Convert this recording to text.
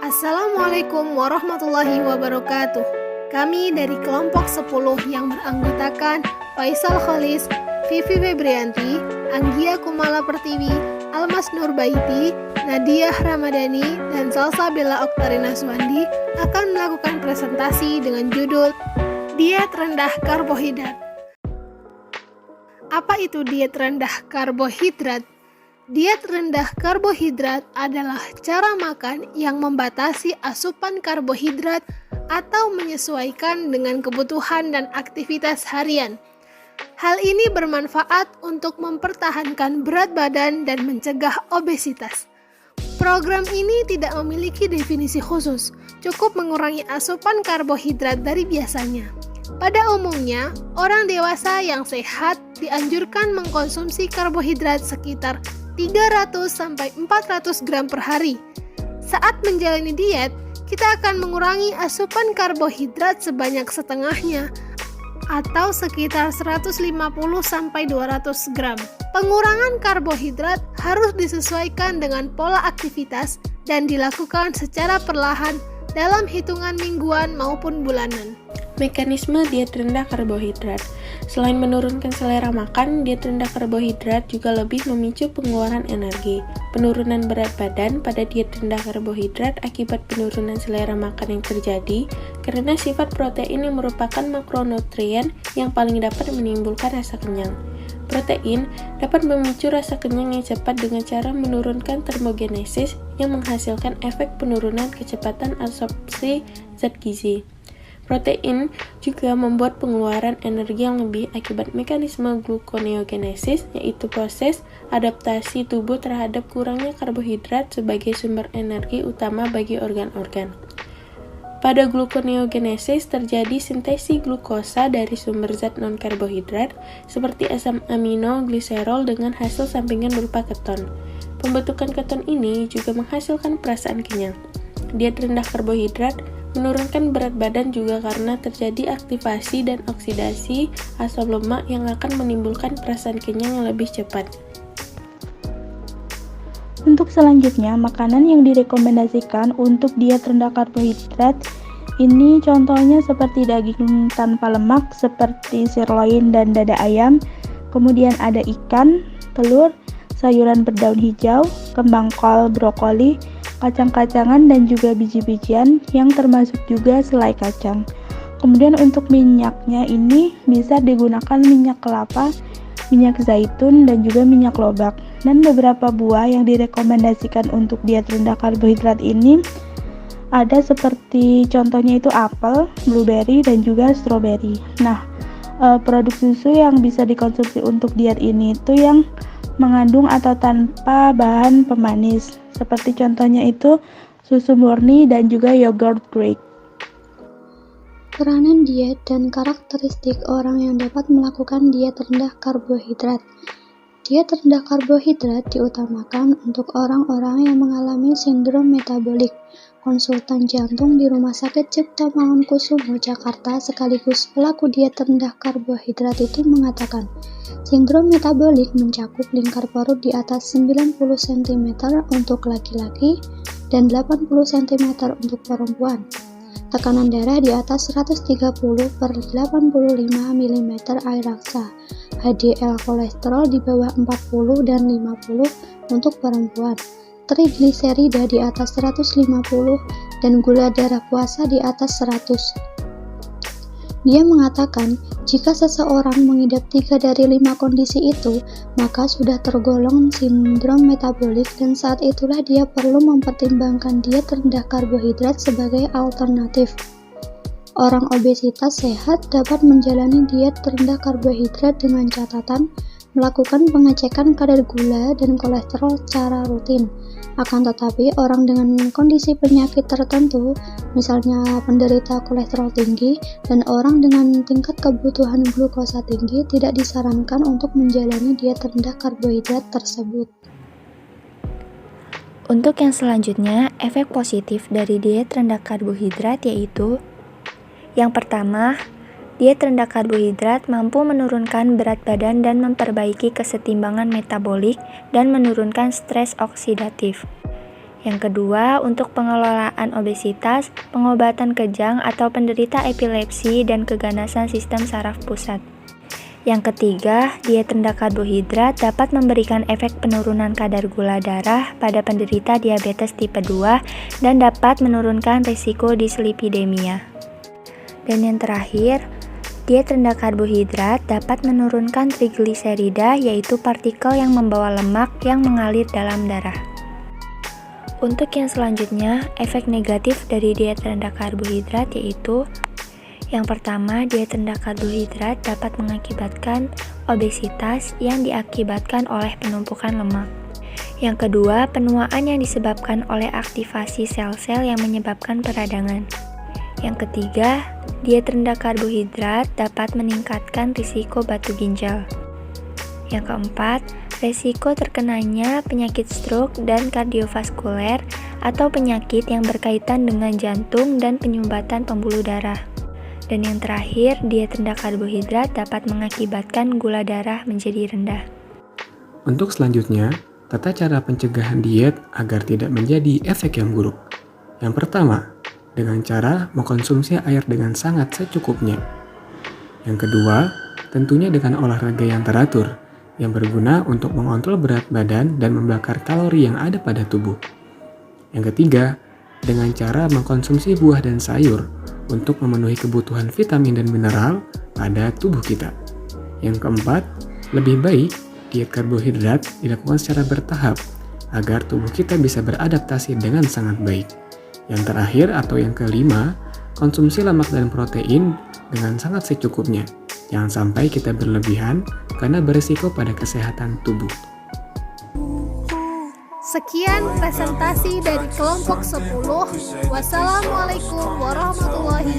Assalamualaikum warahmatullahi wabarakatuh. Kami dari kelompok 10 yang beranggotakan Faisal Khalis, Vivi Febrianti, Anggia Kumala Pertiwi, Almas Nurbaiti, Nadia Ramadhani, dan Salsabila Oktarina Suwandi akan melakukan presentasi dengan judul Diet Rendah Karbohidrat. Apa itu diet rendah karbohidrat? Diet rendah karbohidrat adalah cara makan yang membatasi asupan karbohidrat atau menyesuaikan dengan kebutuhan dan aktivitas harian. Hal ini bermanfaat untuk mempertahankan berat badan dan mencegah obesitas. Program ini tidak memiliki definisi khusus, cukup mengurangi asupan karbohidrat dari biasanya. Pada umumnya, orang dewasa yang sehat dianjurkan mengkonsumsi karbohidrat sekitar 300-400 gram per hari. Saat menjalani diet, kita akan mengurangi asupan karbohidrat sebanyak setengahnya, atau sekitar 150-200 gram. Pengurangan karbohidrat harus disesuaikan dengan pola aktivitas dan dilakukan secara perlahan dalam hitungan mingguan maupun bulanan. Mekanisme diet rendah karbohidrat. Selain menurunkan selera makan, diet rendah karbohidrat juga lebih memicu pengeluaran energi. Penurunan berat badan pada diet rendah karbohidrat akibat penurunan selera makan yang terjadi karena sifat protein yang merupakan makronutrien yang paling dapat menimbulkan rasa kenyang. Protein dapat memicu rasa kenyang yang cepat dengan cara menurunkan termogenesis yang menghasilkan efek penurunan kecepatan absorpsi zat gizi. Protein juga membuat pengeluaran energi yang lebih akibat mekanisme gluconeogenesis, yaitu proses adaptasi tubuh terhadap kurangnya karbohidrat sebagai sumber energi utama bagi organ-organ. Pada gluconeogenesis terjadi sintesis glukosa dari sumber zat non-karbohidrat seperti asam amino gliserol dengan hasil sampingan berupa keton. Pembentukan keton ini juga menghasilkan perasaan kenyang. Diet rendah karbohidrat menurunkan berat badan juga karena terjadi aktivasi dan oksidasi asam lemak yang akan menimbulkan perasaan kenyang yang lebih cepat. Untuk selanjutnya, makanan yang direkomendasikan untuk diet rendah karbohidrat ini contohnya seperti daging tanpa lemak seperti sirloin dan dada ayam, kemudian ada ikan, telur, sayuran berdaun hijau, kembang kol, brokoli, kacang-kacangan dan juga biji-bijian yang termasuk juga selai kacang. Kemudian untuk minyaknya ini bisa digunakan minyak kelapa, minyak zaitun dan juga minyak lobak. Dan beberapa buah yang direkomendasikan untuk diet rendah karbohidrat ini ada seperti contohnya itu apel, blueberry dan juga strawberry. Nah, produk susu yang bisa dikonsumsi untuk diet ini itu yang mengandung atau tanpa bahan pemanis. Seperti contohnya itu susu murni dan juga yogurt Greek. Peranan diet dan karakteristik orang yang dapat melakukan diet rendah karbohidrat. Diet rendah karbohidrat diutamakan untuk orang-orang yang mengalami sindrom metabolik. Konsultan jantung di Rumah Sakit Cipto Mangunkusumo, Jakarta, sekaligus pelaku diet rendah karbohidrat itu mengatakan, sindrom metabolik mencakup lingkar perut di atas 90 cm untuk laki-laki dan 80 cm untuk perempuan. Tekanan darah di atas 130/85 mm air raksa. HDL kolesterol di bawah 40 dan 50 untuk perempuan. Trigliserida di atas 150 dan gula darah puasa di atas 100. Dia mengatakan, jika seseorang mengidap 3 dari 5 kondisi itu, maka sudah tergolong sindrom metabolik dan saat itulah dia perlu mempertimbangkan diet rendah karbohidrat sebagai alternatif. Orang obesitas sehat dapat menjalani diet rendah karbohidrat dengan catatan melakukan pengecekan kadar gula dan kolesterol secara rutin. Akan tetapi, orang dengan kondisi penyakit tertentu, misalnya penderita kolesterol tinggi dan orang dengan tingkat kebutuhan glukosa tinggi, tidak disarankan untuk menjalani diet rendah karbohidrat tersebut. Untuk yang selanjutnya, efek positif dari diet rendah karbohidrat yaitu yang pertama, diet rendah karbohidrat mampu menurunkan berat badan dan memperbaiki kesetimbangan metabolik dan menurunkan stres oksidatif. Yang kedua, untuk pengelolaan obesitas, pengobatan kejang atau penderita epilepsi dan keganasan sistem saraf pusat. Yang ketiga, diet rendah karbohidrat dapat memberikan efek penurunan kadar gula darah pada penderita diabetes tipe 2 dan dapat menurunkan risiko dislipidemia. Dan yang terakhir, diet rendah karbohidrat dapat menurunkan trigliserida, yaitu partikel yang membawa lemak yang mengalir dalam darah. Untuk yang selanjutnya, efek negatif dari diet rendah karbohidrat yaitu yang pertama, diet rendah karbohidrat dapat mengakibatkan obesitas yang diakibatkan oleh penumpukan lemak. Yang kedua, penuaan yang disebabkan oleh aktivasi sel-sel yang menyebabkan peradangan. Yang ketiga, diet rendah karbohidrat dapat meningkatkan risiko batu ginjal. Yang keempat, resiko terkenanya penyakit stroke dan kardiovaskuler atau penyakit yang berkaitan dengan jantung dan penyumbatan pembuluh darah. Dan yang terakhir, diet rendah karbohidrat dapat mengakibatkan gula darah menjadi rendah. Untuk selanjutnya, tata cara pencegahan diet agar tidak menjadi efek yang buruk. Yang pertama, dengan cara mengkonsumsi air dengan sangat secukupnya. Yang kedua, tentunya dengan olahraga yang teratur, yang berguna untuk mengontrol berat badan dan membakar kalori yang ada pada tubuh. Yang ketiga, dengan cara mengkonsumsi buah dan sayur untuk memenuhi kebutuhan vitamin dan mineral pada tubuh kita. Yang keempat, lebih baik diet karbohidrat dilakukan secara bertahap agar tubuh kita bisa beradaptasi dengan sangat baik. Yang terakhir atau yang kelima, konsumsi lemak dan protein dengan sangat secukupnya. Jangan sampai kita berlebihan karena berisiko pada kesehatan tubuh. Sekian presentasi dari kelompok 10. Wassalamualaikum warahmatullahi